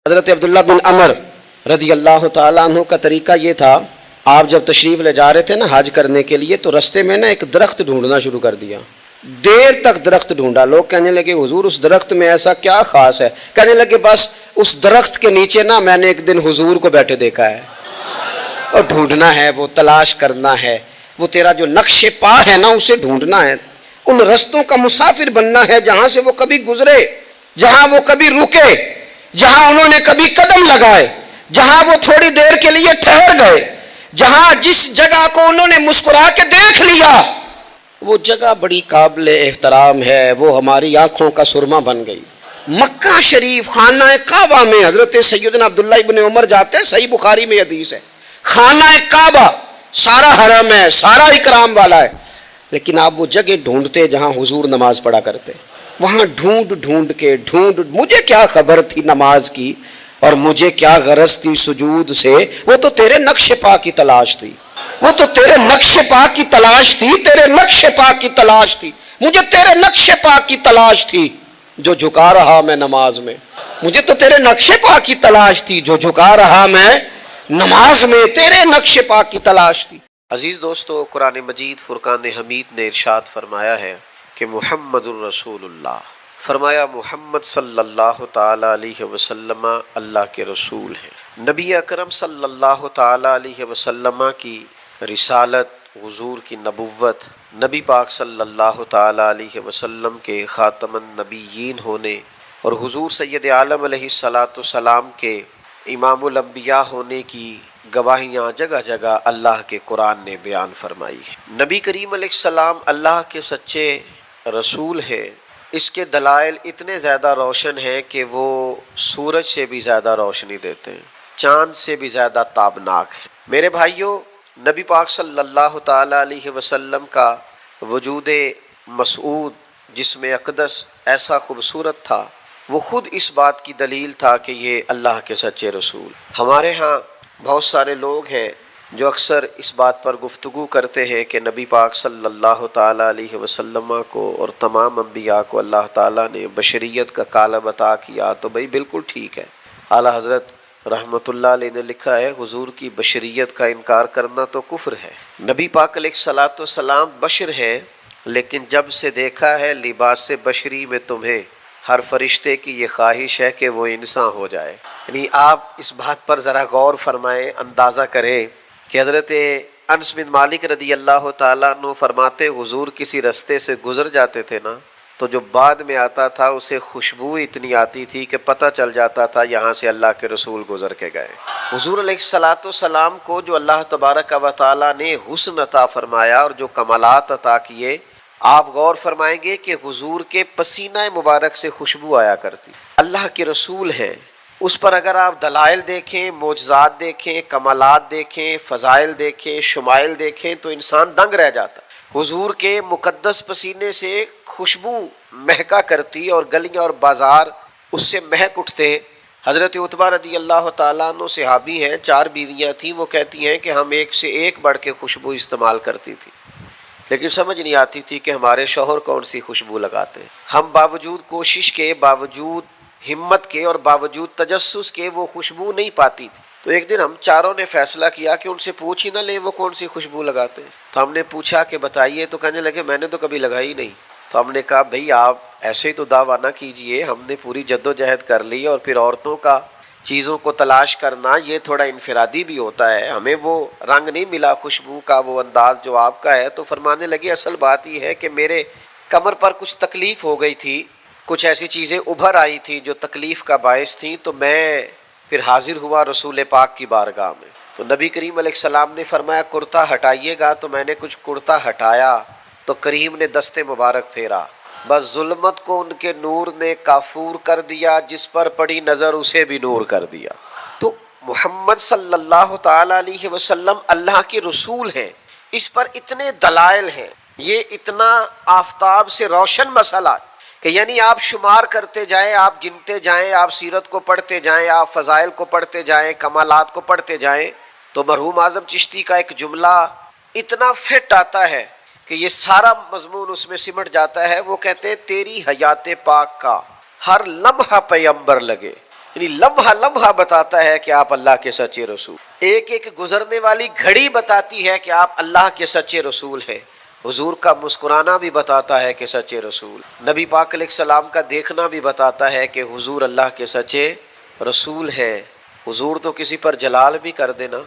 حضرت عبداللہ بن عمر رضی اللہ تعالیٰ عنہ کا طریقہ یہ تھا، آپ جب تشریف لے جا رہے تھے نا حج کرنے کے لیے، تو رستے میں نا ایک درخت ڈھونڈنا شروع کر دیا۔ دیر تک درخت ڈھونڈا، لوگ کہنے لگے حضور اس درخت میں ایسا کیا خاص ہے؟ کہنے لگے بس اس درخت کے نیچے نا میں نے ایک دن حضور کو بیٹھے دیکھا ہے، اور ڈھونڈنا ہے، وہ تلاش کرنا ہے، وہ تیرا جو نقش پا ہے نا اسے ڈھونڈنا ہے، ان رستوں کا مسافر بننا ہے جہاں سے وہ کبھی گزرے، جہاں وہ کبھی رکے، جہاں انہوں نے کبھی قدم لگائے، جہاں وہ تھوڑی دیر کے لیے ٹھہر گئے، جہاں جس جگہ کو انہوں نے مسکرا کے دیکھ لیا وہ جگہ بڑی قابل احترام ہے، وہ ہماری آنکھوں کا سرما بن گئی۔ مکہ شریف خانہ کعبہ میں حضرت سیدنا عبداللہ ابن عمر جاتے ہیں، صحیح بخاری میں حدیث ہے، خانہ کعبہ سارا حرم ہے، سارا اکرام والا ہے، لیکن آپ وہ جگہ ڈھونڈتے جہاں حضور نماز پڑھا کرتے، وہاں ڈھونڈ ڈھونڈ کے مجھے کیا خبر تھی نماز کی، اور مجھے کیا غرض تھی سجود سے، وہ تو تیرے نقش پا کی تلاش تھی، وہ تو تیرے نقش پا کی تلاش تھی، تیرے نقش پا کی تلاش تھی، مجھے تیرے نقش پا کی تلاش تھی جو جھکا رہا میں نماز میں، مجھے تو تیرے نقش پا کی تلاش تھی جو جھکا رہا میں نماز میں، تیرے نقش پا کی تلاش تھی۔ عزیز دوستو، قرآن مجید فرقان حمید نے ارشاد فرمایا ہے کہ محمد الرسول اللہ، فرمایا محمد صلی اللہ تعالی علیہ وسلم اللہ کے رسول ہیں۔ نبی اکرم صلی اللہ تعالی علیہ وسلم کی رسالت، حضور کی نبوت، نبی پاک صلی اللہ تعالی علیہ وسلم کے خاتم النبیین ہونے اور حضور سید عالم علیہ الصلاۃ والسلام کے امام الانبیاء ہونے کی گواہیاں جگہ جگہ اللہ کے قرآن نے بیان فرمائی ہے۔ نبی کریم علیہ السلام اللہ کے سچے رسول ہیں، اس کے دلائل اتنے زیادہ روشن ہیں کہ وہ سورج سے بھی زیادہ روشنی دیتے ہیں، چاند سے بھی زیادہ تابناک ہیں۔ میرے بھائیوں، نبی پاک صلی اللہ تعالی علیہ وسلم کا وجود مسعود جسم اقدس ایسا خوبصورت تھا، وہ خود اس بات کی دلیل تھا کہ یہ اللہ کے سچے رسول۔ ہمارے ہاں بہت سارے لوگ ہیں جو اکثر اس بات پر گفتگو کرتے ہیں کہ نبی پاک صلی اللہ تعالی علیہ وسلم کو اور تمام انبیاء کو اللہ تعالیٰ نے بشریت کا کالب عطا کیا، تو بھئی بالکل ٹھیک ہے، اعلیٰ حضرت رحمۃ اللہ علیہ نے لکھا ہے حضور کی بشریت کا انکار کرنا تو کفر ہے۔ نبی پاک علیہ الصلاۃ والسلام بشر ہیں، لیکن جب سے دیکھا ہے لباس بشری میں تمہیں، ہر فرشتے کی یہ خواہش ہے کہ وہ انسان ہو جائے۔ یعنی آپ اس بات پر ذرا غور فرمائیں، اندازہ کریں کہ حضرت انس بن مالک رضی اللہ تعالیٰ عنہ فرماتے حضور کسی رستے سے گزر جاتے تھے نا، تو جو بعد میں آتا تھا اسے خوشبو اتنی آتی تھی کہ پتہ چل جاتا تھا یہاں سے اللہ کے رسول گزر کے گئے۔ حضور علیہ الصلاۃ والسلام کو جو اللہ تبارک و تعالیٰ نے حسن عطا فرمایا اور جو کمالات عطا کیے، آپ غور فرمائیں گے کہ حضور کے پسینہ مبارک سے خوشبو آیا کرتی۔ اللہ کے رسول ہیں، اس پر اگر آپ دلائل دیکھیں، معجزات دیکھیں، کمالات دیکھیں، فضائل دیکھیں، شمائل دیکھیں تو انسان دنگ رہ جاتا۔ حضور کے مقدس پسینے سے خوشبو مہکا کرتی اور گلیاں اور بازار اس سے مہک اٹھتے۔ حضرت عتبہ رضی اللہ تعالیٰ عنہ صحابی ہیں، 4 بیویاں تھیں، وہ کہتی ہیں کہ ہم ایک سے ایک بڑھ کے خوشبو استعمال کرتی تھی، لیکن سمجھ نہیں آتی تھی کہ ہمارے شوہر کون سی خوشبو لگاتے ہیں۔ ہم باوجود کوشش کے، باوجود ہمت کے اور باوجود تجسس کے وہ خوشبو نہیں پاتی تھی۔ تو ایک دن ہم چاروں نے فیصلہ کیا کہ ان سے پوچھ ہی نہ لیں وہ کون سی خوشبو لگاتے ہیں۔ تو ہم نے پوچھا کہ بتائیے، تو کہنے لگے میں نے تو کبھی لگائی نہیں۔ تو ہم نے کہا بھئی آپ ایسے ہی تو دعویٰ نہ کیجئے، ہم نے پوری جد و جہد کر لی، اور پھر عورتوں کا چیزوں کو تلاش کرنا یہ تھوڑا انفرادی بھی ہوتا ہے، ہمیں وہ رنگ نہیں ملا خوشبو کا، وہ انداز جو آپ کا ہے۔ تو فرمانے لگے اصل بات یہ ہے کہ میرے کمر پر کچھ تکلیف ہو گئی تھی، کچھ ایسی چیزیں ابھر آئی تھی جو تکلیف کا باعث تھیں، تو میں پھر حاضر ہوا رسول پاک کی بارگاہ میں۔ تو نبی کریم علیہ السلام نے فرمایا کرتا ہٹائیے گا، تو میں نے کچھ کرتا ہٹایا تو کریم نے دست مبارک پھیرا، بس ظلمت کو ان کے نور نے کافور کر دیا، جس پر پڑی نظر اسے بھی نور کر دیا۔ تو محمد صلی اللہ تعالی علیہ وسلم اللہ کے رسول ہیں، اس پر اتنے دلائل ہیں، یہ اتنا آفتاب سے روشن مسئلہ کہ یعنی آپ شمار کرتے جائیں، آپ گنتے جائیں، آپ سیرت کو پڑھتے جائیں، آپ فضائل کو پڑھتے جائیں، کمالات کو پڑھتے جائیں، تو مرحوم اعظم چشتی کا ایک جملہ اتنا فٹ آتا ہے کہ یہ سارا مضمون اس میں سمٹ جاتا ہے۔ وہ کہتے ہیں تیری حیات پاک کا ہر لمحہ پیغمبر لگے، یعنی لمحہ لمحہ بتاتا ہے کہ آپ اللہ کے سچے رسول، ایک ایک گزرنے والی گھڑی بتاتی ہے کہ آپ اللہ کے سچے رسول ہیں۔ حضور کا مسکرانا بھی بتاتا ہے کہ سچے رسول، نبی پاک علیہ السلام کا دیکھنا بھی بتاتا ہے کہ حضور اللہ کے سچے رسول ہیں۔ حضور تو کسی پر جلال بھی کر دینا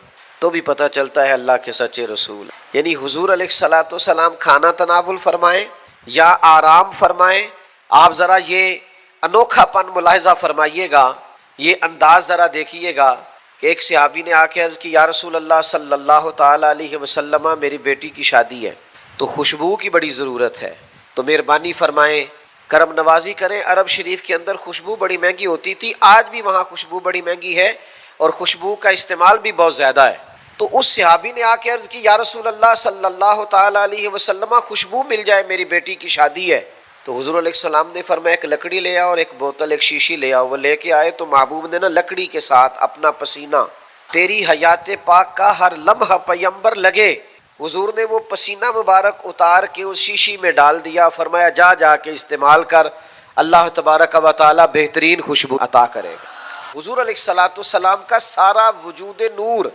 تو بھی پتہ چلتا ہے اللہ کے سچے رسول۔ یعنی حضور علیہ الصلاۃ والسلام کھانا تناول فرمائیں یا آرام فرمائیں، آپ ذرا یہ انوکھا پن ملاحظہ فرمائیے گا، یہ انداز ذرا دیکھیے گا کہ ایک صحابی نے آ کے عرض کی، یا رسول اللہ صلی اللہ تعالیٰ علیہ وسلم، میری بیٹی کی شادی ہے تو خوشبو کی بڑی ضرورت ہے، تو مہربانی فرمائیں، کرم نوازی کریں۔ عرب شریف کے اندر خوشبو بڑی مہنگی ہوتی تھی، آج بھی وہاں خوشبو بڑی مہنگی ہے اور خوشبو کا استعمال بھی بہت زیادہ ہے۔ تو اس صحابی نے آ کے عرض کی، یا رسول اللہ صلی اللہ تعالیٰ علیہ وسلم، خوشبو مل جائے، میری بیٹی کی شادی ہے۔ تو حضور علیہ السلام نے فرمایا ایک لکڑی لے آؤ اور ایک بوتل، ایک شیشی لے آؤ۔ وہ لے کے آئے تو محبوب نے نا لکڑی کے ساتھ اپنا پسینہ، تیری حیات پاک کا ہر لمحہ پیمبر لگے، حضور نے وہ پسینہ مبارک اتار کے اس شیشی میں ڈال دیا، فرمایا جا جا کے استعمال کر، اللہ تبارک و تعالی بہترین خوشبو عطا کرے گا۔ حضور علیہ الصلاۃ والسلام کا سارا وجود نور،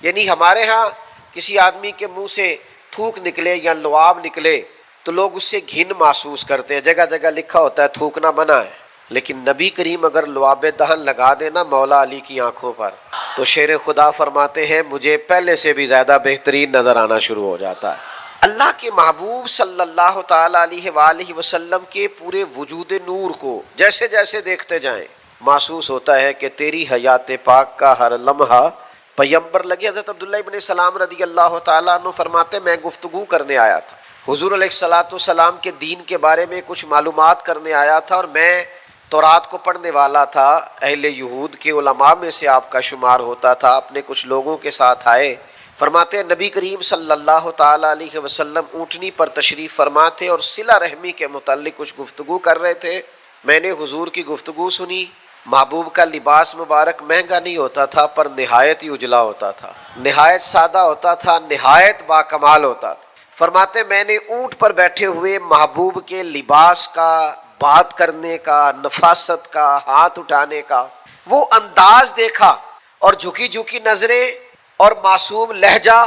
یعنی ہمارے ہاں کسی آدمی کے منہ سے تھوک نکلے یا لعاب نکلے تو لوگ اس سے گھن محسوس کرتے ہیں، جگہ جگہ لکھا ہوتا ہے تھوکنا منع ہے، لیکن نبی کریم اگر لعاب دہن لگا دینا مولا علی کی آنکھوں پر تو شیر خدا فرماتے ہیں مجھے پہلے سے بھی زیادہ بہترین نظر آنا شروع ہو جاتا ہے۔ اللہ کے محبوب صلی اللہ تعالیٰ علیہ وآلہ وسلم کے پورے وجود نور کو جیسے جیسے دیکھتے جائیں محسوس ہوتا ہے کہ تیری حیات پاک کا ہر لمحہ پیمبر لگے۔ حضرت عبداللہ ابن سلام رضی اللہ تعالیٰ عنہ فرماتے میں گفتگو کرنے آیا تھا، حضور علیہ الصلاۃ والسلام کے دین کے بارے میں کچھ معلومات کرنے آیا تھا، اور میں تورات کو پڑھنے والا تھا، اہل یہود کے علماء میں سے آپ کا شمار ہوتا تھا، اپنے کچھ لوگوں کے ساتھ آئے۔ فرماتے ہیں نبی کریم صلی اللہ تعالیٰ علیہ وسلم اونٹنی پر تشریف فرما تھے اور صلہ رحمی کے متعلق کچھ گفتگو کر رہے تھے۔ میں نے حضور کی گفتگو سنی۔ محبوب کا لباس مبارک مہنگا نہیں ہوتا تھا پر نہایت ہی اجلا ہوتا تھا، نہایت سادہ ہوتا تھا، نہایت باکمال ہوتا تھا۔ فرماتے میں نے اونٹ پر بیٹھے ہوئے محبوب کے لباس کا، بات کرنے کا، نفاست کا، ہاتھ اٹھانے کا وہ انداز دیکھا، اور جھکی جھکی نظریں اور معصوم لہجہ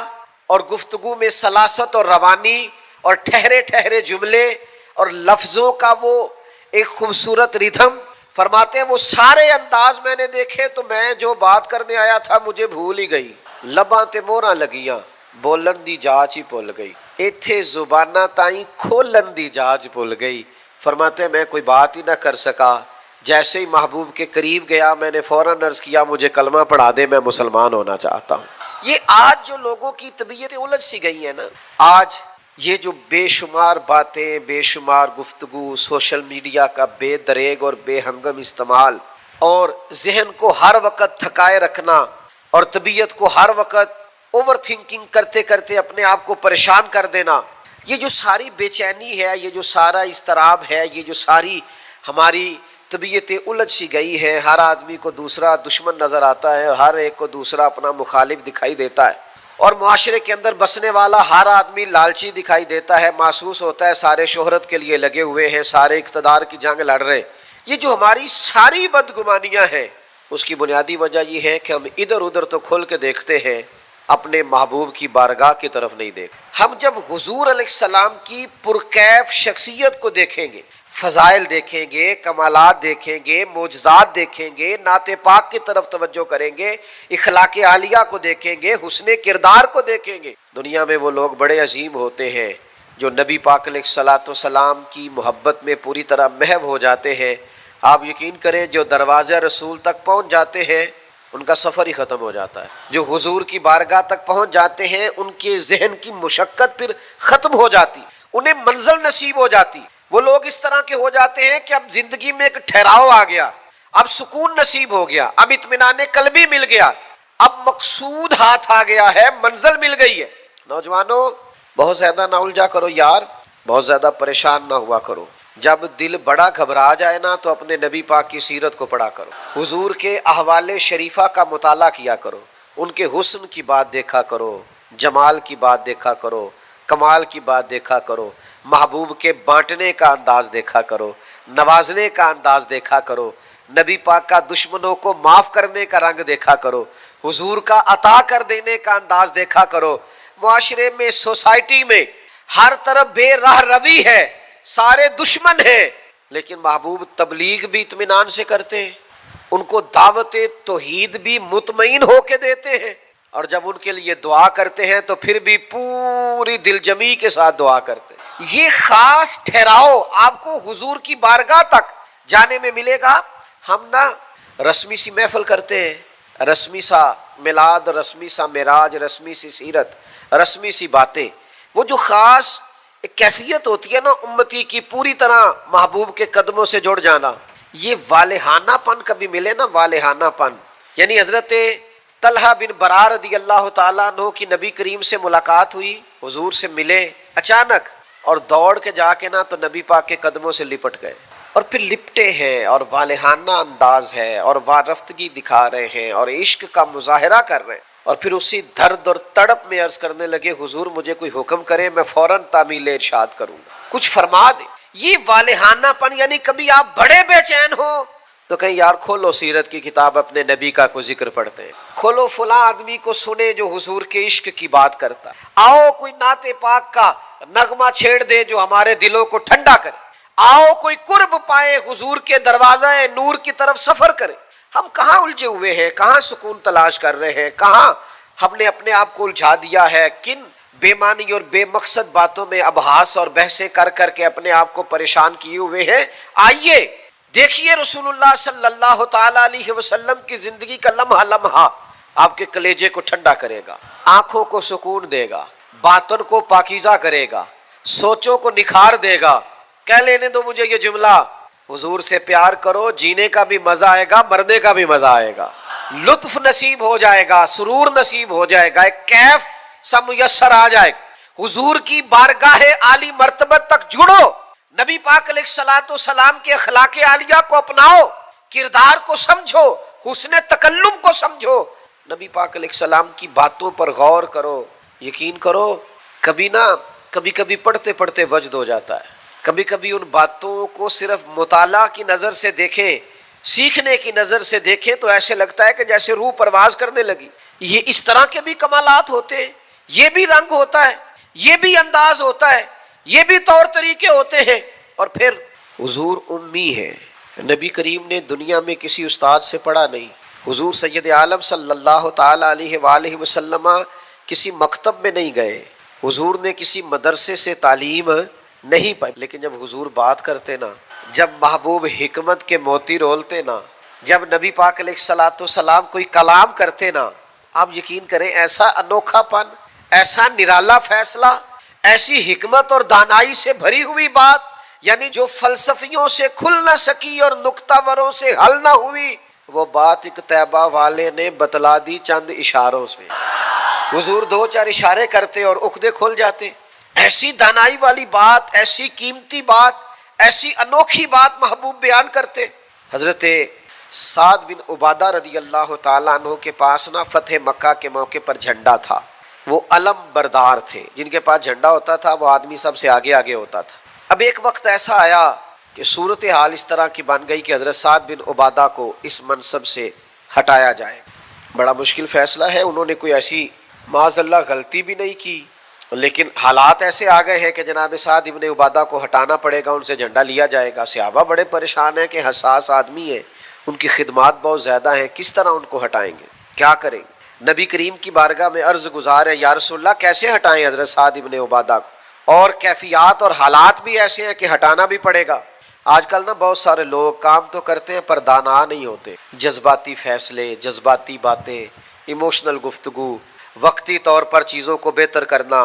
اور گفتگو میں سلاست اور روانی اور ٹھہرے ٹھہرے جملے اور لفظوں کا وہ ایک خوبصورت ریتھم۔ فرماتے ہیں وہ سارے انداز میں نے دیکھے تو میں جو بات کرنے آیا تھا مجھے بھول ہی گئی، لباں تے موہراں لگیاں، بولن دی جاچ ہی بھول گئی، ایتھے زباناں تائیں کھولن دی جاچ بھول گئی۔ فرماتے ہیں میں کوئی بات ہی نہ کر سکا، جیسے ہی محبوب کے قریب گیا میں نے فوراً عرض کیا مجھے کلمہ پڑھا دے، میں مسلمان ہونا چاہتا ہوں۔ یہ آج جو لوگوں کی طبیعتیں الجھ سی گئی ہیں نا، آج یہ جو بے شمار باتیں، بے شمار گفتگو، سوشل میڈیا کا بے دریغ اور بے ہنگم استعمال، اور ذہن کو ہر وقت تھکائے رکھنا، اور طبیعت کو ہر وقت اوور تھنکنگ کرتے کرتے اپنے آپ کو پریشان کر دینا، یہ جو ساری بے چینی ہے، یہ جو سارا اضطراب ہے، یہ جو ساری ہماری طبیعتیں الجھ سی گئی ہیں، ہر آدمی کو دوسرا دشمن نظر آتا ہے اور ہر ایک کو دوسرا اپنا مخالف دکھائی دیتا ہے، اور معاشرے کے اندر بسنے والا ہر آدمی لالچی دکھائی دیتا ہے، محسوس ہوتا ہے سارے شہرت کے لیے لگے ہوئے ہیں، سارے اقتدار کی جنگ لڑ رہے۔ یہ جو ہماری ساری بدگمانیاں ہیں اس کی بنیادی وجہ یہ ہے کہ ہم ادھر ادھر تو کھول کے دیکھتے ہیں، اپنے محبوب کی بارگاہ کی طرف نہیں دیکھ۔ ہم جب حضور علیہ السلام کی پرکیف شخصیت کو دیکھیں گے، فضائل دیکھیں گے، کمالات دیکھیں گے، معجزات دیکھیں گے، نعت پاک کی طرف توجہ کریں گے، اخلاق عالیہ کو دیکھیں گے، حسن کردار کو دیکھیں گے، دنیا میں وہ لوگ بڑے عظیم ہوتے ہیں جو نبی پاک علیہ الصلاۃ والسلام کی محبت میں پوری طرح محو ہو جاتے ہیں۔ آپ یقین کریں جو دروازہ رسول تک پہنچ جاتے ہیں ان کا سفر ہی ختم ہو جاتا ہے، جو حضور کی بارگاہ تک پہنچ جاتے ہیں ان کے ذہن کی مشقت پھر ختم ہو جاتی، انہیں منزل نصیب ہو جاتی۔ وہ لوگ اس طرح کے ہو جاتے ہیں کہ اب زندگی میں ایک ٹھہراؤ آ گیا، اب سکون نصیب ہو گیا، اب اطمینان قلبی مل گیا، اب مقصود ہاتھ آ گیا ہے، منزل مل گئی ہے۔ نوجوانوں بہت زیادہ نہ الجھا کرو یار، بہت زیادہ پریشان نہ ہوا کرو، جب دل بڑا گھبرا جائے نا تو اپنے نبی پاک کی سیرت کو پڑھا کرو، حضور کے احوال شریفہ کا مطالعہ کیا کرو، ان کے حسن کی بات دیکھا کرو، جمال کی بات دیکھا کرو، کمال کی بات دیکھا کرو، محبوب کے بانٹنے کا انداز دیکھا کرو، نوازنے کا انداز دیکھا کرو، نبی پاک کا دشمنوں کو معاف کرنے کا رنگ دیکھا کرو، حضور کا عطا کر دینے کا انداز دیکھا کرو۔ معاشرے میں، سوسائٹی میں ہر طرف بے راہ روی ہے، سارے دشمن ہیں، لیکن محبوب تبلیغ بھی اطمینان سے کرتے ہیں، ان کو دعوت توحید بھی مطمئن ہو کے دیتے ہیں، اور جب ان کے لیے دعا کرتے ہیں تو پھر بھی پوری دل جمی کے ساتھ دعا کرتے ہیں۔ یہ خاص ٹھہراؤ آپ کو حضور کی بارگاہ تک جانے میں ملے گا۔ ہم نا رسمی سی محفل کرتے ہیں، رسمی سا میلاد، رسمی سا معراج، رسمی سی سیرت، رسمی سی باتیں، وہ جو خاص ایک کیفیت ہوتی ہے نا امتی کی پوری طرح محبوب کے قدموں سے جڑ جانا، یہ والہانہ پن کبھی ملے نا، والہانہ پن، یعنی حضرت طلحہ بن برا رضی اللہ تعالیٰ عنہ کی نبی کریم سے ملاقات ہوئی، حضور سے ملے اچانک، اور دوڑ کے جا کے نا تو نبی پاک کے قدموں سے لپٹ گئے، اور پھر لپٹے ہیں اور والہانہ انداز ہے اور وارفتگی دکھا رہے ہیں اور عشق کا مظاہرہ کر رہے ہیں، اور پھر اسی درد اور تڑپ میں عرض کرنے لگے حضور مجھے کوئی حکم کرے میں فوراً تعمیل ارشاد کروں گا، کچھ فرما دیں۔ یہ والہانہ پن، یعنی کبھی آپ بڑے بے چین ہو تو کہیں یار کھولو سیرت کی کتاب، اپنے نبی کا کوئی ذکر پڑھتے ہیں، کھولو فلاں آدمی کو سنے جو حضور کے عشق کی بات کرتا ہے، آؤ کوئی نعت پاک کا نغمہ چھیڑ دے جو ہمارے دلوں کو ٹھنڈا کرے، آؤ کوئی قرب پائے حضور کے دروازہ نور کی طرف سفر کرے۔ ہم کہاں الجھے ہوئے ہیں، کہاں سکون تلاش کر رہے ہیں، کہاں ہم نے اپنے آپ کو الجھا دیا ہے، کن بے معنی اور بے مقصد باتوں میں ابحاث اور بحثیں کر کر کے اپنے آپ کو پریشان کیے ہوئے ہیں۔ آئیے دیکھیے رسول اللہ صلی اللہ تعالیٰ علیہ وسلم کی زندگی کا لمحہ لمحہ آپ کے کلیجے کو ٹھنڈا کرے گا، آنکھوں کو سکون دے گا، باطن کو پاکیزہ کرے گا، سوچوں کو نکھار دے گا۔ کہہ لینے دو مجھے یہ جملہ، حضور سے پیار کرو، جینے کا بھی مزہ آئے گا، مرنے کا بھی مزہ آئے گا، لطف نصیب ہو جائے گا، سرور نصیب ہو جائے گا، ایک کیف سا میسر آ جائے گا۔ حضور کی بارگاہ عالی مرتبت تک جڑو، نبی پاک علیہ الصلوۃ والسلام کے اخلاق عالیہ کو اپناؤ، کردار کو سمجھو، حسن تکلم کو سمجھو، نبی پاک علیہ السلام کی باتوں پر غور کرو۔ یقین کرو کبھی نہ کبھی پڑھتے پڑھتے وجد ہو جاتا ہے، کبھی کبھی ان باتوں کو صرف مطالعہ کی نظر سے دیکھیں، سیکھنے کی نظر سے دیکھیں تو ایسے لگتا ہے کہ جیسے روح پرواز کرنے لگی۔ یہ اس طرح کے بھی کمالات ہوتے ہیں، یہ بھی رنگ ہوتا ہے، یہ بھی انداز ہوتا ہے، یہ بھی طور طریقے ہوتے ہیں۔ اور پھر حضور امی ہے، نبی کریم نے دنیا میں کسی استاد سے پڑھا نہیں، حضور سید عالم صلی اللہ تعالی علیہ وآلہ وسلم کسی مکتب میں نہیں گئے، حضور نے کسی مدرسے سے تعلیم نہیں پائی، لیکن جب حضور بات کرتے نا، جب محبوب حکمت کے موتی رولتے نا، جب نبی پاک علیہ الصلوۃ والسلام کوئی کلام کرتے نا، آپ یقین کریں ایسا انوکھا پن، ایسا نرالا فیصلہ، ایسی حکمت اور دانائی سے بھری ہوئی بات، یعنی جو فلسفیوں سے کھل نہ سکی اور نکتہ وروں سے حل نہ ہوئی، وہ بات ایک طیبہ والے نے بتلا دی چند اشاروں سے۔ حضور دو چار اشارے کرتے اور عقدے کھل جاتے۔ ایسی دانائی والی بات، ایسی قیمتی بات، ایسی انوکھی بات محبوب بیان کرتے۔ حضرت سعد بن عبادہ رضی اللہ تعالیٰ عنہ کے پاس نا فتح مکہ کے موقع پر جھنڈا تھا، وہ علم بردار تھے، جن کے پاس جھنڈا ہوتا تھا وہ آدمی سب سے آگے آگے ہوتا تھا۔ اب ایک وقت ایسا آیا کہ صورتحال اس طرح کی بن گئی کہ حضرت سعد بن عبادہ کو اس منصب سے ہٹایا جائے۔ بڑا مشکل فیصلہ ہے، انہوں نے کوئی ایسی معاذ اللہ غلطی بھی نہیں کی، لیکن حالات ایسے آ گئے ہیں کہ جناب سعد ابن عبادہ کو ہٹانا پڑے گا، ان سے جھنڈا لیا جائے گا۔ صحابہ بڑے پریشان ہیں کہ حساس آدمی ہے، ان کی خدمات بہت زیادہ ہیں، کس طرح ان کو ہٹائیں گے، کیا کریں گے؟ نبی کریم کی بارگاہ میں عرض گزار ہے یا رسول اللہ کیسے ہٹائیں حضرت سعد ابن عبادہ کو، اور کیفیات اور حالات بھی ایسے ہیں کہ ہٹانا بھی پڑے گا۔ آج کل نا بہت سارے لوگ کام تو کرتے ہیں پر دانا نہیں ہوتے، جذباتی فیصلے، جذباتی باتیں، ایموشنل گفتگو، وقتی طور پر چیزوں کو بہتر کرنا،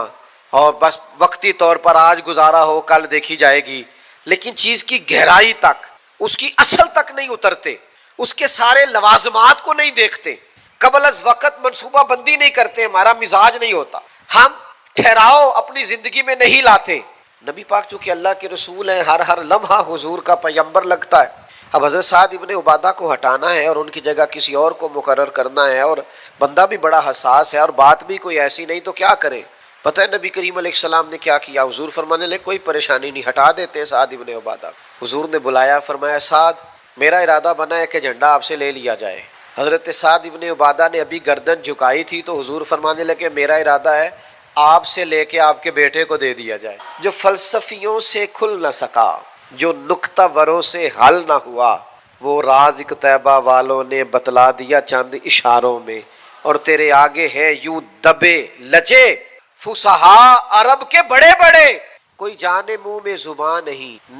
اور بس وقتی طور پر آج گزارا ہو کل دیکھی جائے گی، لیکن چیز کی گہرائی تک، اس کی اصل تک نہیں اترتے، اس کے سارے لوازمات کو نہیں دیکھتے، قبل از وقت منصوبہ بندی نہیں کرتے، ہمارا مزاج نہیں ہوتا، ہم ٹھہراؤ اپنی زندگی میں نہیں لاتے۔ نبی پاک چونکہ اللہ کے رسول ہیں، ہر لمحہ حضور کا پیغمبر لگتا ہے۔ اب حضرت سعد ابن عبادہ کو ہٹانا ہے اور ان کی جگہ کسی اور کو مقرر کرنا ہے، اور بندہ بھی بڑا حساس ہے اور بات بھی کوئی ایسی نہیں، تو کیا کرے؟ پتہ ہے نبی کریم علیہ السلام نے کیا کیا؟ حضور فرمانے لگے کوئی پریشانی نہیں، ہٹا دیتے سعد ابن عبادہ۔ حضور نے بلایا، فرمایا سعد میرا ارادہ بنا ہے کہ جھنڈا آپ سے لے لیا جائے۔ حضرت سعد ابن عبادہ نے ابھی گردن جھکائی تھی تو حضور فرمانے لگے میرا ارادہ ہے آپ سے لے کے آپ کے بیٹے کو دے دیا جائے۔ جو فلسفیوں سے کھل نہ سکا، جو نکتہ وروں سے حل نہ ہوا، وہ راز ایک طیبہ والوں نے بتلا دیا چند اشاروں میں، اور تیرے آگے ہے یوں دبے لچے فصحاء عرب کے بڑے بڑے، کوئی جانے منہ میں زبان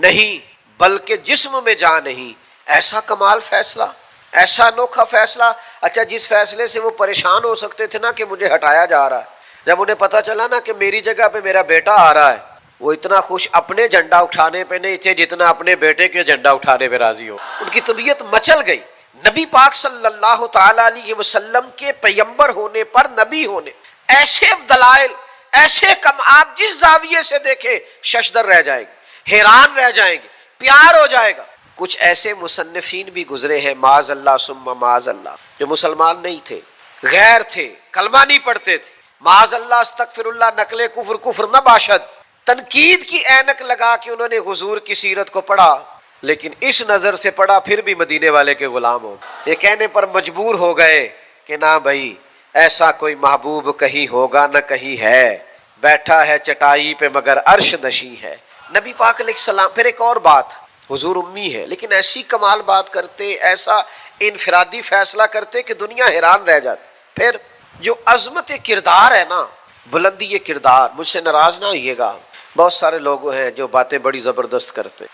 نہیں بلکہ جسم میں جان نہیں۔ ایسا کمال فیصلہ، ایسا انوکھا فیصلہ۔ اچھا، جس فیصلے سے وہ پریشان ہو سکتے تھے نا کہ مجھے ہٹایا جا رہا ہے، جب انہیں پتا چلا نا کہ میری جگہ پہ میرا بیٹا آ رہا ہے، وہ اتنا خوش اپنے جھنڈا اٹھانے پہ نہیں تھے جتنا اپنے بیٹے کے جھنڈا اٹھانے پہ راضی ہو۔ ان کی طبیعت مچل گئی۔ نبی پاک صلی اللہ تعالی علیہ وسلم کے پیغمبر ہونے پر، نبی ہونے، ایسے دلائل، ایسے کم، آپ جس زاویے سے دیکھیں ششدر رہ جائے گی، حیران رہ جائیں گے، پیار ہو جائے گا۔ کچھ ایسے مصنفین بھی گزرے ہیں معاذ اللہ ثم معاذ اللہ، جو مسلمان نہیں تھے، غیر تھے، کلمہ نہیں پڑھتے تھے، معاذ اللہ استغفر اللہ، نقل کفر کفر نہ باشد، تنقید کی اینک لگا کے انہوں نے حضور کی سیرت کو پڑھا، لیکن اس نظر سے پڑھا پھر بھی مدینے والے کے غلام ہو، یہ کہنے پر مجبور ہو گئے کہ نہ بھائی ایسا کوئی محبوب کہیں ہوگا نہ کہیں ہے، بیٹھا ہے چٹائی پہ مگر عرش نشیں ہے۔ نبی پاک علیہ السلام، پھر ایک اور بات، حضور امی ہے لیکن ایسی کمال بات کرتے، ایسا انفرادی فیصلہ کرتے کہ دنیا حیران رہ جاتی۔ پھر جو عظمت کردار ہے نا، بلندی کردار، مجھ سے ناراض نہ ہوئیے گا، بہت سارے لوگ ہیں جو باتیں بڑی زبردست کرتے،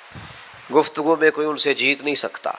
گفتگو میں کوئی ان سے جیت نہیں سکتا،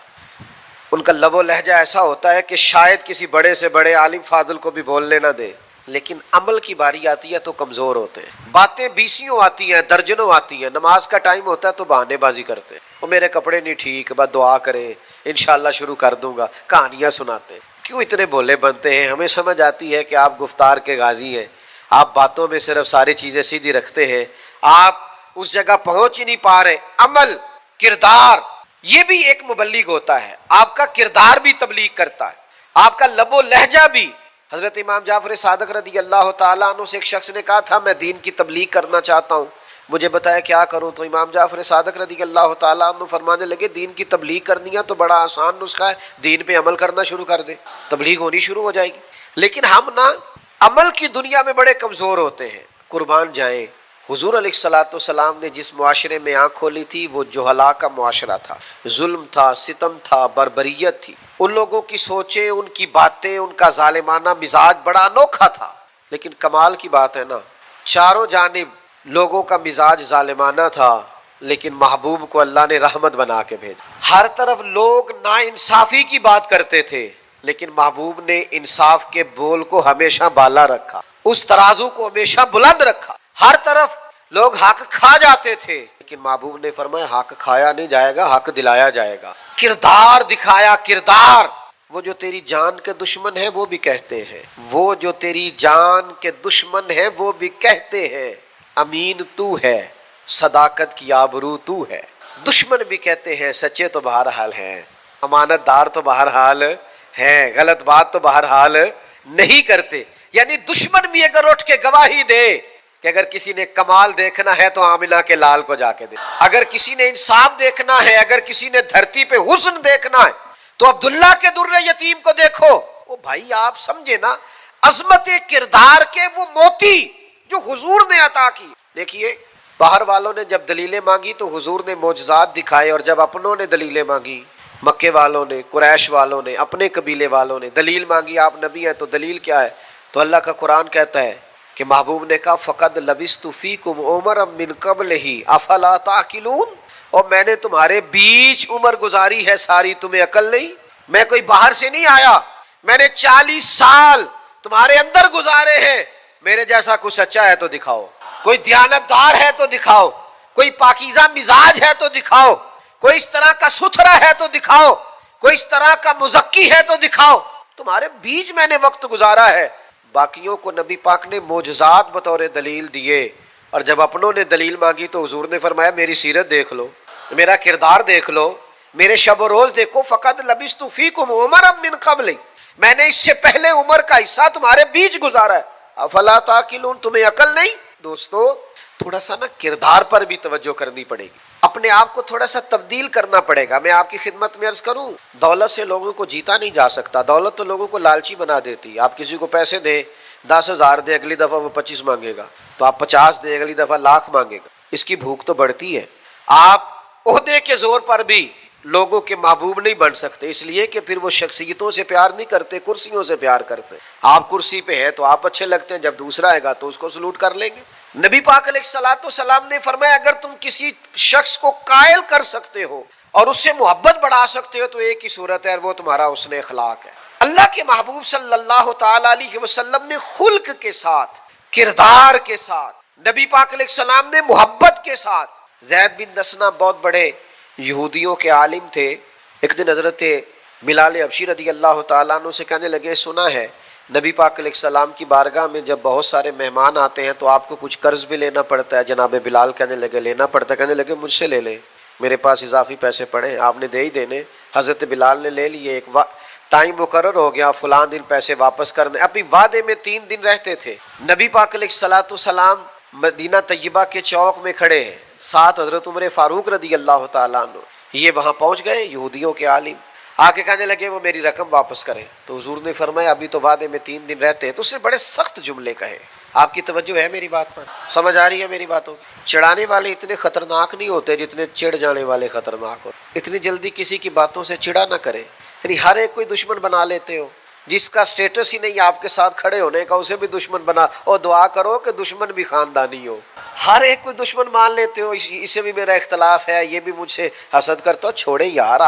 ان کا لب و لہجہ ایسا ہوتا ہے کہ شاید کسی بڑے سے بڑے عالم فاضل کو بھی بولنے نہ دے، لیکن عمل کی باری آتی ہے تو کمزور ہوتے ہیں، باتیں بیسیوں آتی ہیں، درجنوں آتی ہیں، نماز کا ٹائم ہوتا ہے تو بہانے بازی کرتے ہیں، وہ میرے کپڑے نہیں ٹھیک، بس دعا کریں انشاءاللہ شروع کر دوں گا، کہانیاں سناتے ہیں۔ کیوں اتنے بھولے بنتے ہیں؟ ہمیں سمجھ آتی ہے کہ آپ گفتار کے غازی ہیں، آپ باتوں میں صرف ساری چیزیں سیدھی رکھتے ہیں، آپ اس جگہ پہنچ ہی نہیں پا رہے۔ عمل، کردار، یہ بھی ایک مبلغ ہوتا ہے، آپ کا کردار بھی تبلیغ کرتا ہے، آپ کا لب و لہجہ بھی۔ حضرت امام جعفر صادق رضی اللہ تعالیٰ عنہ سے ایک شخص نے کہا تھا میں دین کی تبلیغ کرنا چاہتا ہوں، مجھے بتایا کیا کروں؟ تو امام جعفر صادق رضی اللہ تعالیٰ عنہ فرمانے لگے دین کی تبلیغ کرنی ہے تو بڑا آسان نسخہ ہے، دین پہ عمل کرنا شروع کر دے، تبلیغ ہونی شروع ہو جائے گی۔ لیکن ہم نا عمل کی دنیا میں بڑے کمزور ہوتے ہیں، قربان جائیں۔ حضور علیہ الصلوۃ والسلام نے جس معاشرے میں آنکھ کھولی تھی وہ جہلا کا معاشرہ تھا، ظلم تھا، ستم تھا، بربریت تھی، ان لوگوں کی سوچیں، ان کی باتیں، ان کا ظالمانہ مزاج بڑا انوکھا تھا۔ لیکن کمال کی بات ہے نا، چاروں جانب لوگوں کا مزاج ظالمانہ تھا، لیکن محبوب کو اللہ نے رحمت بنا کے بھیجا۔ ہر طرف لوگ ناانصافی کی بات کرتے تھے، لیکن محبوب نے انصاف کے بول کو ہمیشہ بالا رکھا، اس ترازو کو ہمیشہ بلند رکھا۔ ہر طرف لوگ حق کھا جاتے تھے، لیکن محبوب نے فرمایا حق کھایا نہیں جائے گا، حق دلایا جائے گا۔ کردار دکھایا، کردار۔ وہ جو تیری جان کے دشمن ہیں وہ بھی کہتے ہیں، وہ جو تیری جان کے دشمن ہیں وہ بھی کہتے ہیں امین تو ہے، صداقت کی آبرو تو ہے۔ دشمن بھی کہتے ہیں سچے تو بہرحال ہیں، امانت دار تو بہرحال ہیں، غلط بات تو بہرحال نہیں کرتے۔ یعنی دشمن بھی اگر اٹھ کے گواہی دے کہ اگر کسی نے کمال دیکھنا ہے تو آمنہ کے لال کو جا کے دے، اگر کسی نے انصاف دیکھنا ہے، اگر کسی نے دھرتی پہ حسن دیکھنا ہے تو عبداللہ کے در یتیم کو دیکھو۔ وہ بھائی آپ سمجھے نا عظمت کردار کے وہ موتی جو حضور نے عطا کی۔ دیکھیے باہر والوں نے جب دلیلیں مانگی تو حضور نے معجزات دکھائے، اور جب اپنوں نے دلیلیں مانگی، مکے والوں نے، قریش والوں نے، اپنے قبیلے والوں نے دلیل مانگی، آپ نبی ہیں تو دلیل کیا ہے؟ تو اللہ کا قرآن کہتا ہے کہ محبوب نے کہا فَقَدْ لَبِثْتُ فِيكُمْ عُمَرًا مِّن قَبْلِهِ أَفَلَا تَعْقِلُونَ، اور میں نے تمہارے بیچ عمر گزاری ہے ساری، تمہیں عقل نہیں؟ میں کوئی باہر سے نہیں آیا، میں نے 40 سال تمہارے اندر گزارے ہیں، میرے جیسا کوئی سچا ہے تو دکھاؤ، کوئی دیانتدار ہے تو دکھاؤ، کوئی پاکیزہ مزاج ہے تو دکھاؤ، کوئی اس طرح کا ستھرا ہے تو دکھاؤ، کوئی اس طرح کا مزکی ہے تو دکھاؤ، تمہارے بیچ میں نے وقت گزارا ہے۔ باقیوں کو نبی پاک نے معجزات بطور دلیل دیے، اور جب اپنوں نے دلیل مانگی تو حضور نے فرمایا میری سیرت دیکھ لو، میرا کردار دیکھ لو، میرے شب و روز دیکھو۔ فَقَدْ لَبِثْتُ فِيكُمْ عُمَرًا مِّن قَبْلِ، میں نے اس سے پہلے عمر کا حصہ تمہارے بیچ گزارا ہے، افلا تعقلون، تمہیں عقل نہیں؟ دوستو تھوڑا سا نا کردار پر بھی توجہ کرنی پڑے گی۔ اپنے آپ کو تھوڑا سا تبدیل کرنا پڑے گا. میں آپ کی خدمت میں عرض کروں، دولت سے لوگوں کو جیتا نہیں جا سکتا. دولت تو لوگوں کو لالچی بنا دیتی. آپ کسی کو پیسے دیں، 10,000 دیں، اگلی دفعہ وہ 25 مانگے گا، تو آپ 50 دیں، اگلی دفعہ لاکھ مانگے گا. اس کی بھوک تو بڑھتی ہے. آپ عہدے کے زور پر بھی لوگوں کے محبوب نہیں بن سکتے، اس لیے کہ پھر وہ شخصیتوں سے پیار نہیں کرتے، کرسیوں سے پیار کرتے. آپ کرسی پہ ہیں تو آپ اچھے لگتے ہیں، جب دوسرا آئے گا تو اس کو سلوٹ کر لیں گے. نبی پاک علیہ الصلوۃ والسلام نے فرمایا اگر تم کسی شخص کو قائل کر سکتے ہو اور اس سے محبت بڑھا سکتے ہو تو ایک ہی صورت ہے، اور وہ تمہارا حسن اخلاق ہے. اللہ کے محبوب صلی اللہ تعالی علیہ وسلم نے خلق کے ساتھ، کردار کے ساتھ، نبی پاک علیہ السلام نے محبت کے ساتھ. زید بن دسنا بہت بڑے یہودیوں کے عالم تھے. ایک دن حضرت بلال حبشی رضی اللہ تعالیٰ عنہ سے کہنے لگے سنا ہے نبی پاک علیہ السلام کی بارگاہ میں جب بہت سارے مہمان آتے ہیں تو آپ کو کچھ قرض بھی لینا پڑتا ہے. جناب بلال کہنے لگے لینا پڑتا ہے. کہنے لگے مجھ سے لے لیں، میرے پاس اضافی پیسے پڑے ہیں، آپ نے دے ہی دینے. حضرت بلال نے لے لیے. ایک ٹائم مقرر ہو گیا، فلاں دن پیسے واپس کرنے. ابھی وعدے میں 3 دن رہتے تھے. نبی پاک علیہ الصلوۃ والسلام مدینہ طیبہ کے چوک میں کھڑے ہیں، ساتھ حضرت عمر فاروق رضی اللہ تعالیٰ عنہ. یہ وہاں پہنچ گئے یہودیوں کے عالم، آ کے کہنے لگے وہ میری رقم واپس کریں. تو حضور نے فرمایا ابھی تو وعدے میں 3 دن رہتے ہیں. تو اس نے بڑے سخت جملے کہے. آپ کی توجہ ہے میری بات پر؟ سمجھ آ رہی ہے میری باتوں کی؟ چڑھانے والے اتنے خطرناک نہیں ہوتے جتنے چڑھ جانے والے خطرناک ہوتے. اتنی جلدی کسی کی باتوں سے چڑا نہ کرے. یعنی ہر ایک کوئی دشمن بنا لیتے ہو. جس کا سٹیٹس ہی نہیں آپ کے ساتھ کھڑے ہونے کا اسے بھی دشمن بنا، اور دعا کرو کہ دشمن بھی خاندانی ہو. ہر ایک کوئی دشمن مان لیتے ہو، اسے بھی میرا اختلاف ہے، یہ بھی مجھ سے حسد کرتا ہو. چھوڑے یار،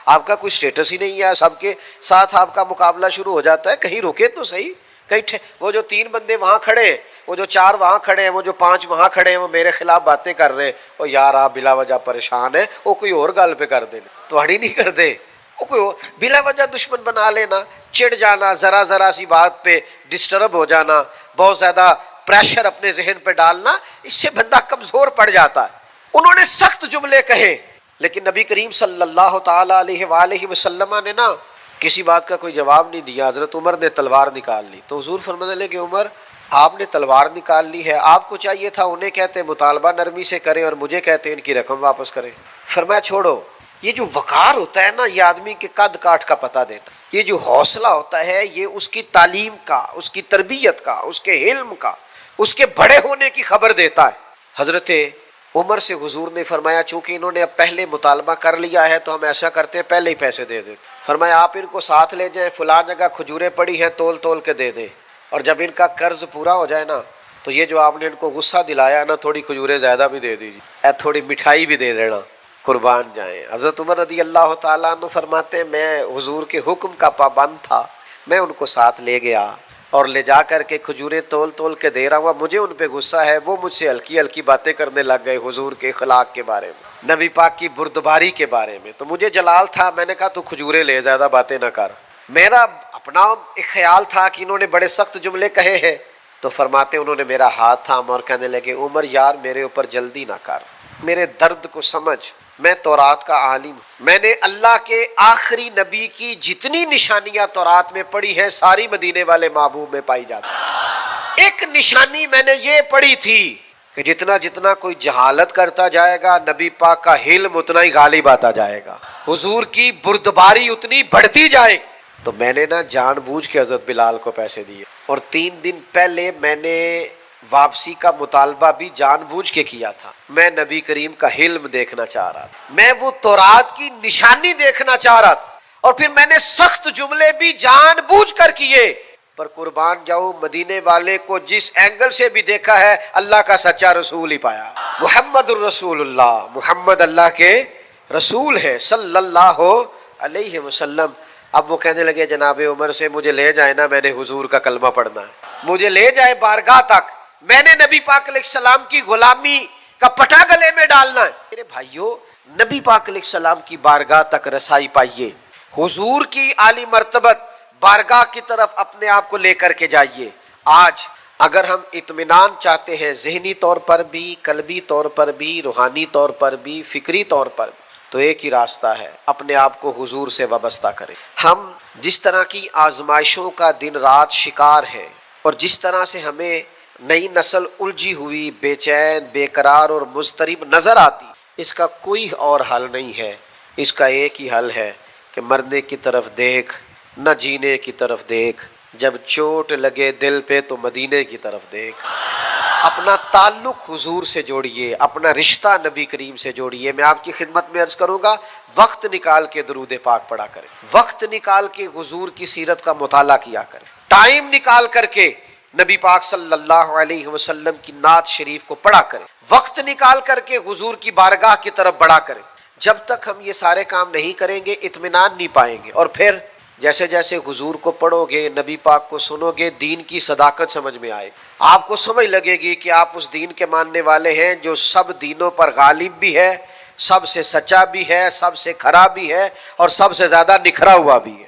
آپ کا کوئی سٹیٹس ہی نہیں ہے، سب کے ساتھ آپ کا مقابلہ شروع ہو جاتا ہے. کہیں رکے تو صحیح. کہیں وہ جو 3 بندے وہاں کھڑے ہیں، وہ جو 4 وہاں کھڑے ہیں، وہ جو 5 وہاں کھڑے ہیں، وہ میرے خلاف باتیں کر رہے ہیں. اور یار آپ بلا وجہ پریشان ہیں، وہ کوئی اور گل پہ کر دیں تو ہڑی نہیں کر دے. وہ کوئی بلا وجہ دشمن بنا لینا، چڑ جانا، ذرا سی بات پہ ڈسٹرب ہو جانا، بہت زیادہ پریشر اپنے ذہن پہ ڈالنا، اس سے بندہ کمزور پڑ جاتا ہے. انہوں نے سخت جملے کہے، لیکن نبی کریم صلی اللہ تعالی علیہ وآلہ وسلم نے نا کسی بات کا کوئی جواب نہیں دیا. حضرت عمر نے تلوار نکال لی. تو حضور فرمانے لگے کہ عمر آپ نے تلوار نکال لی ہے، آپ کو چاہیے تھا انہیں کہتے مطالبہ نرمی سے کریں اور مجھے کہتے ان کی رقم واپس کریں. فرمایا چھوڑو. یہ جو وقار ہوتا ہے نا، یہ آدمی کے قد کاٹ کا پتہ دیتا ہے. یہ جو حوصلہ ہوتا ہے یہ اس کی تعلیم کا، اس کی تربیت کا، اس کے علم کا، اس کے بڑے ہونے کی خبر دیتا ہے. حضرت عمر سے حضور نے فرمایا چونکہ انہوں نے اب پہلے مطالبہ کر لیا ہے تو ہم ایسا کرتے ہیں پہلے ہی پیسے دے دیں. فرمایا آپ ان کو ساتھ لے جائیں، فلاں جگہ کھجوریں پڑی ہیں تول کے دے دیں، اور جب ان کا قرض پورا ہو جائے نا تو یہ جو آپ نے ان کو غصہ دلایا نا تھوڑی کھجوریں زیادہ بھی دے دیجیے، تھوڑی مٹھائی بھی دے دینا، قربان جائیں. حضرت عمر رضی اللہ تعالیٰ عنہ فرماتے ہیں میں حضور کے حکم کا پابند تھا، میں ان کو ساتھ لے گیا اور لے جا کر کے کھجوریں تول کے دے رہا ہوا. مجھے ان پہ غصہ ہے، وہ مجھ سے ہلکی باتیں کرنے لگ گئے حضور کے اخلاق کے بارے میں، نبی پاک کی بردباری کے بارے میں. تو مجھے جلال تھا، میں نے کہا تو کھجوریں لے، زیادہ باتیں نہ کر. میرا اپنا ایک خیال تھا کہ انہوں نے بڑے سخت جملے کہے ہیں. تو فرماتے انہوں نے میرا ہاتھ تھام اور کہنے لگے عمر یار میرے اوپر جلدی نہ کر، میرے درد کو سمجھ. میں تورات کا عالم ہوں، میں نے اللہ کے آخری نبی کی جتنی نشانیاں تورات میں پڑھی ہیں ساری مدینے والے محبوب میں پائی جاتی. ایک نشانی میں نے یہ پڑھی تھی کہ جتنا کوئی جہالت کرتا جائے گا نبی پاک کا علم اتنا ہی غالب آتا جائے گا، حضور کی بردباری اتنی بڑھتی جائے گی. تو میں نے نا جان بوجھ کے حضرت بلال کو پیسے دیے، اور 3 دن پہلے میں نے واپسی کا مطالبہ بھی جان بوجھ کے کیا تھا. میں نبی کریم کا حلم دیکھنا چاہ رہا تھا، میں وہ تورات کی نشانی دیکھنا چاہ رہا تھا، اور پھر میں نے سخت جملے بھی جان بوجھ کر کیے. پر قربان جاؤ مدینے والے کو جس اینگل سے بھی دیکھا ہے اللہ کا سچا رسول ہی پایا. محمد الرسول اللہ، محمد اللہ کے رسول ہے صلی اللہ علیہ وسلم. اب وہ کہنے لگے جناب عمر سے مجھے لے جائے نا، میں نے حضور کا کلمہ پڑھنا ہے، مجھے لے جائے بارگاہ تک، میں نے نبی پاک علیہ السلام کی غلامی کا پٹا گلے میں ڈالنا ہے. میرے بھائیو نبی پاک علیہ السلام کی بارگاہ تک رسائی پائیے، حضور کی عالی مرتبت بارگاہ کی طرف اپنے آپ کو لے کر کے جائیے. آج اگر ہم اطمینان چاہتے ہیں ذہنی طور پر بھی، قلبی طور پر بھی، روحانی طور پر بھی، فکری طور پر بھی، تو ایک ہی راستہ ہے، اپنے آپ کو حضور سے وابستہ کریں. ہم جس طرح کی آزمائشوں کا دن رات شکار ہے، اور جس طرح سے ہمیں نئی نسل الجھی ہوئی، بے چین، بے قرار اور مضطرب نظر آتی، اس کا کوئی اور حل نہیں ہے، اس کا ایک ہی حل ہے کہ مرنے کی طرف دیکھ نہ جینے کی طرف دیکھ، جب چوٹ لگے دل پہ تو مدینے کی طرف دیکھ۔ اپنا تعلق حضور سے جوڑیے، اپنا رشتہ نبی کریم سے جوڑیے۔ میں آپ کی خدمت میں عرض کروں گا، وقت نکال کے درود پاک پڑھا کریں، وقت نکال کے حضور کی سیرت کا مطالعہ کیا کریں، ٹائم نکال کر کے نبی پاک صلی اللہ علیہ وسلم کی نعت شریف کو پڑھا کریں، وقت نکال کر کے حضور کی بارگاہ کی طرف بڑھا کریں۔ جب تک ہم یہ سارے کام نہیں کریں گے اطمینان نہیں پائیں گے، اور پھر جیسے جیسے حضور کو پڑھو گے، نبی پاک کو سنو گے، دین کی صداقت سمجھ میں آئے، آپ کو سمجھ لگے گی کہ آپ اس دین کے ماننے والے ہیں جو سب دینوں پر غالب بھی ہے، سب سے سچا بھی ہے، سب سے کھرا بھی ہے، اور سب سے زیادہ نکھرا ہوا بھی ہے۔